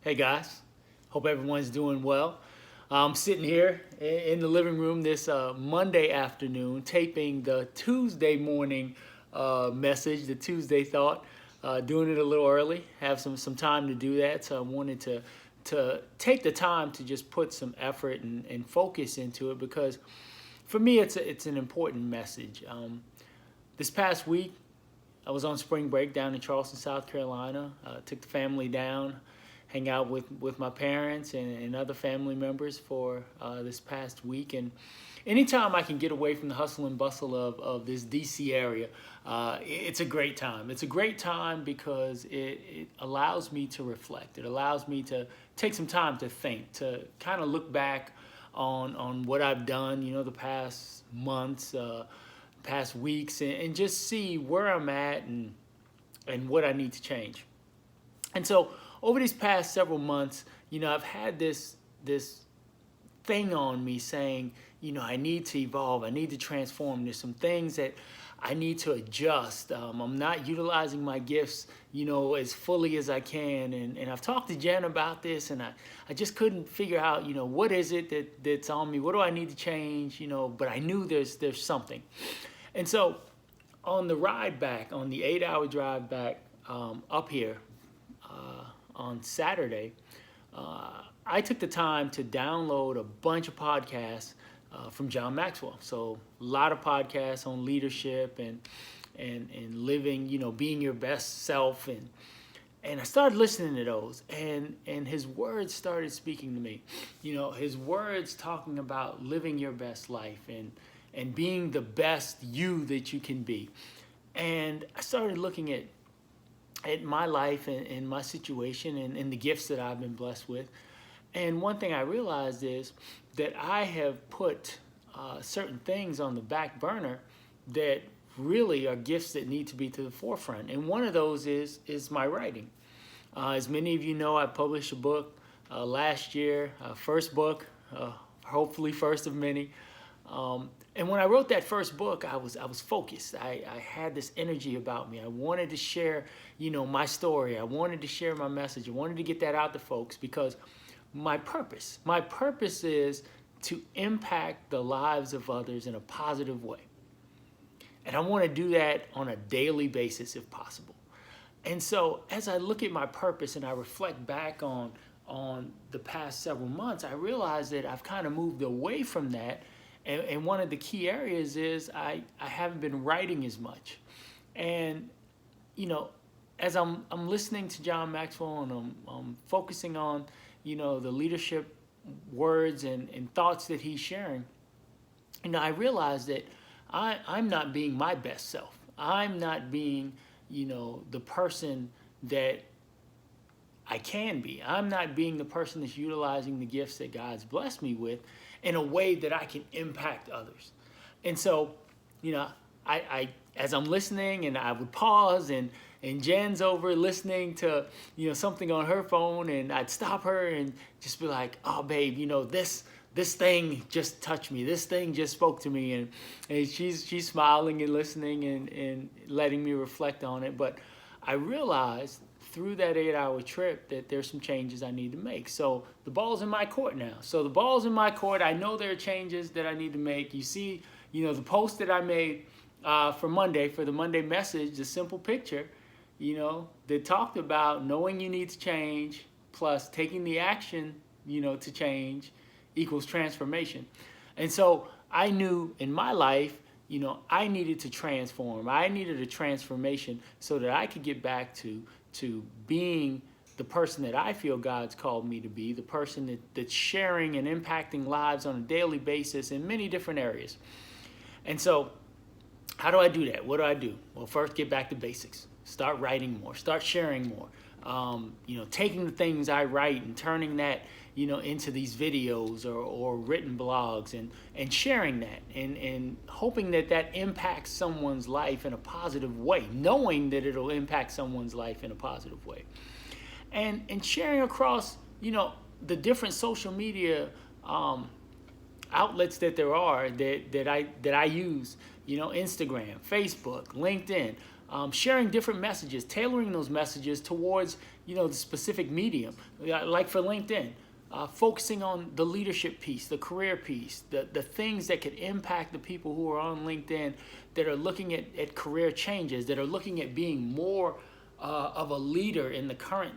Hey guys, hope everyone's doing well. I'm sitting here in the living room this Monday afternoon, taping the Tuesday morning message, the Tuesday thought. Doing it a little early, have some time to do that. So I wanted to take the time to just put some effort and focus into it because for me it's an important message. This past week I was on spring break down in Charleston, South Carolina. Took the family down, hang out with my parents and other family members for this past week. And anytime I can get away from the hustle and bustle of this DC area, it's a great time. It's a great time because it allows me to reflect. It allows me to take some time to think, to kind of look back on what I've done, the past months, past weeks, and just see where I'm at and what I need to change. And so over these past several months, I've had this thing on me saying, I need to evolve, I need to transform. There's some things that I need to adjust. I'm not utilizing my gifts, as fully as I can. And I've talked to Jen about this, and I just couldn't figure out, what is it that's on me? What do I need to change? But I knew there's something. And so on the ride back, on the 8-hour drive back up here on Saturday, I took the time to download a bunch of podcasts from John Maxwell. So a lot of podcasts on leadership and living, being your best self. And I started listening to those, and his words started speaking to me. His words talking about living your best life and being the best you that you can be. And I started looking at my life and my situation and the gifts that I've been blessed with. And one thing I realized is that I have put certain things on the back burner that really are gifts that need to be to the forefront. And one of those is my writing. As many of you know, I published a book last year, first book, hopefully first of many. And when I wrote that first book, I was focused. I had this energy about me. I wanted to share, my story. I wanted to share my message. I wanted to get that out to folks because my purpose is to impact the lives of others in a positive way. And I want to do that on a daily basis if possible. And so as I look at my purpose and I reflect back on the past several months, I realize that I've kind of moved away from that. And one of the key areas is I haven't been writing as much. And, as I'm listening to John Maxwell and I'm focusing on, the leadership words and thoughts that he's sharing, I realize that I'm not being my best self. I'm not being, the person that I can be. I'm not being the person that's utilizing the gifts that God's blessed me with in a way that I can impact others. And so, I as I'm listening, and I would pause, and Jen's over listening to, something on her phone, and I'd stop her and just be like, oh, babe, this thing just touched me. This thing just spoke to me. And she's smiling and listening and letting me reflect on it. But I realized through that 8-hour trip that there's some changes I need to make. So the ball's in my court now. So the ball's in my court. I know there are changes that I need to make. You see, the post that I made for Monday, for the Monday message, the simple picture, that talked about knowing you need to change plus taking the action, to change equals transformation. And so I knew in my life, I needed to transform. I needed a transformation so that I could get back to being the person that I feel God's called me to be, the person that's sharing and impacting lives on a daily basis in many different areas. And so how do I do that? What do I do? Well, first, get back to basics. Start writing more. Start sharing more. Taking the things I write and turning that, into these videos or written blogs and sharing that and hoping that impacts someone's life in a positive way, knowing that it'll impact someone's life in a positive way. And sharing across, the different social media outlets that there are that I use, Instagram, Facebook, LinkedIn, sharing different messages, tailoring those messages towards, the specific medium. Like for LinkedIn, focusing on the leadership piece, the career piece, the things that could impact the people who are on LinkedIn that are looking at career changes, that are looking at being more of a leader in the current,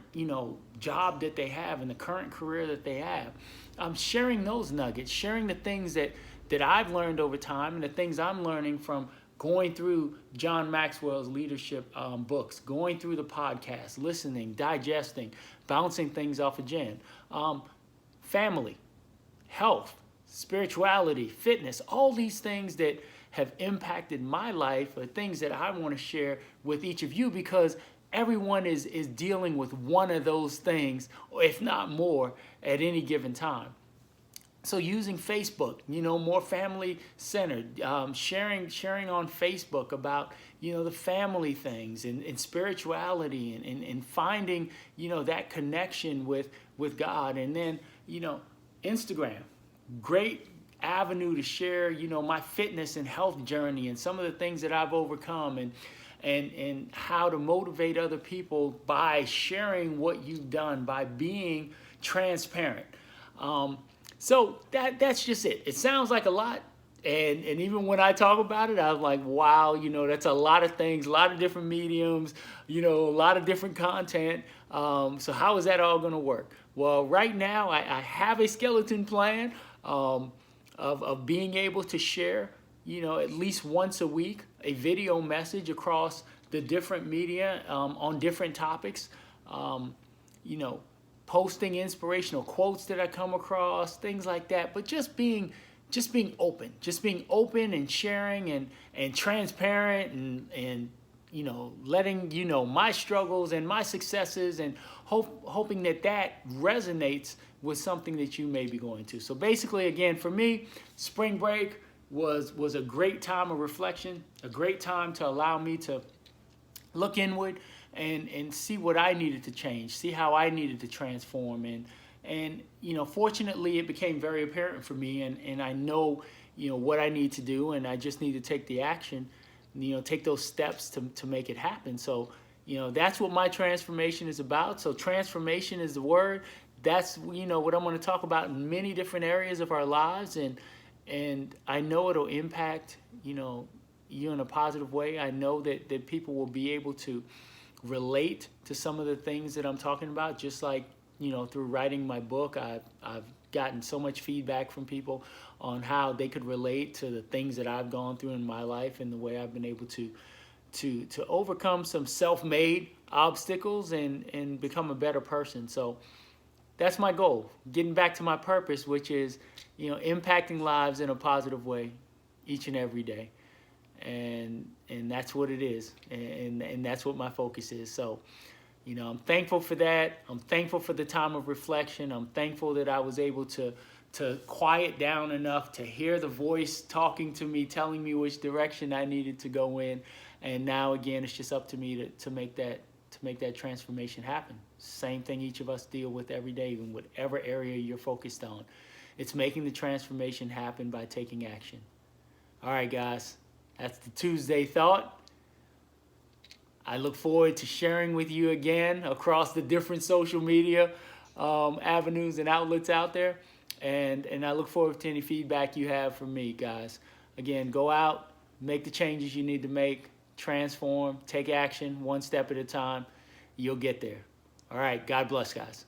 job that they have, in the current career that they have. Sharing those nuggets, sharing the things that I've learned over time and the things I'm learning from going through John Maxwell's leadership books, going through the podcast, listening, digesting, bouncing things off of Jen. Family, health, spirituality, fitness, all these things that have impacted my life are things that I want to share with each of you, because everyone is dealing with one of those things, if not more, at any given time. So using Facebook, more family centered, sharing on Facebook about, the family things and spirituality and finding, that connection with God. And then, Instagram, great avenue to share, my fitness and health journey and some of the things that I've overcome, and how to motivate other people by sharing what you've done, by being transparent. So that's just it. It sounds like a lot. And even when I talk about it, I was like, wow, that's a lot of things, a lot of different mediums, a lot of different content. So how is that all going to work? Well, right now I have a skeleton plan of being able to share, at least once a week, a video message across the different media on different topics. Posting inspirational quotes that I come across, things like that. But just being open and sharing and transparent and letting my struggles and my successes, and hoping that resonates with something that you may be going to. So basically, again, for me, spring break was a great time of reflection, a great time to allow me to look inward and see what I needed to change, see how I needed to transform. And fortunately, it became very apparent for me, and I know, what I need to do, and I just need to take the action, take those steps to make it happen. So, that's what my transformation is about. So transformation is the word. That's, what I'm going to talk about in many different areas of our lives. And I know it'll impact, you in a positive way. I know that people will be able to relate to some of the things that I'm talking about, just like, through writing my book, I've gotten so much feedback from people on how they could relate to the things that I've gone through in my life and the way I've been able to overcome some self-made obstacles and become a better person. So that's my goal, getting back to my purpose, which is, impacting lives in a positive way each and every day. And that's what it is. And that's what my focus is. So, I'm thankful for that. I'm thankful for the time of reflection. I'm thankful that I was able to quiet down enough to hear the voice talking to me, telling me which direction I needed to go in. And now, again, it's just up to me to make that transformation happen. Same thing each of us deal with every day, in whatever area you're focused on. It's making the transformation happen by taking action. All right, guys, that's the Tuesday Thought. I look forward to sharing with you again across the different social media avenues and outlets out there. And I look forward to any feedback you have from me, guys. Again, go out, make the changes you need to make, transform, take action one step at a time. You'll get there. All right, God bless, guys.